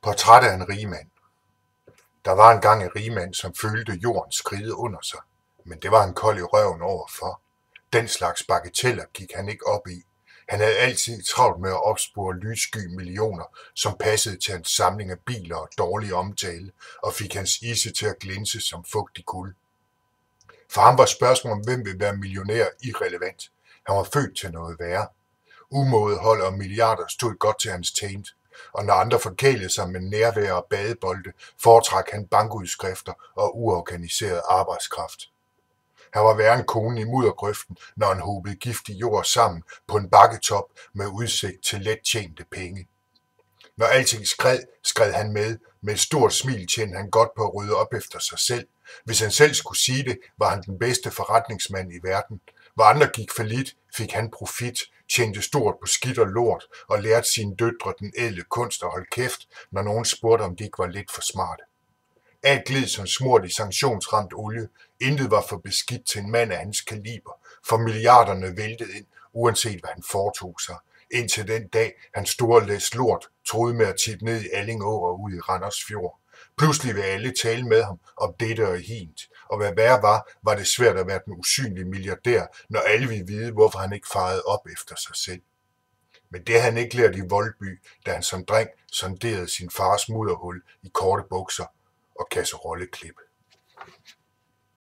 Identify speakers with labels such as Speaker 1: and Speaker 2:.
Speaker 1: Portræt af en rigmand. Der var engang en rigmand, som følte jorden skride under sig, men det var han kold i røven overfor. Den slags bagateller gik han ikke op i. Han havde altid travlt med at opspore lyssky millioner, som passede til hans samling af biler og dårlig omtale, og fik hans isse til at glinse som fugtig guld. For ham var spørgsmålet om, hvem vil være millionær, irrelevant. Han var født til noget værre. Umådehold og milliarder stod godt til hans taint, og når andre forkælede sig med nærvær og badebolde, foretrak han bankudskrifter og uorganiseret arbejdskraft. Han var værre end konen i muddergrøften, når han hobede giftig jord sammen på en bakketop med udsigt til let tjente penge. Når alting skred han med et stort smil tjente han godt på at rydde op efter sig selv. Hvis han selv skulle sige det, var han den bedste forretningsmand i verden. Hvor andre gik fallit, fik han profit, tjente stort på skidt og lort og lærte sine døtre den ædle kunst at holde kæft, når nogen spurgte, om de ikke var lidt for smarte. Alt gled som smurt i sanktionsramt olie. Intet var for beskidt til en mand af hans kaliber, for milliarderne væltede ind, uanset hvad han foretog sig. Indtil den dag, hans store læs lort troede med at tippe ned i Alling Å og ud i Randers Fjord. Pludselig ville alle tale med ham om dette og hint, og hvad værre var det svært at være den usynlige milliardær, når alle ville vide, hvorfor han ikke farede op efter sig selv. Men det havde han ikke lært i Voldby, da han som dreng sonderede sin fars mudderhul i korte bukser og kasserolleklip.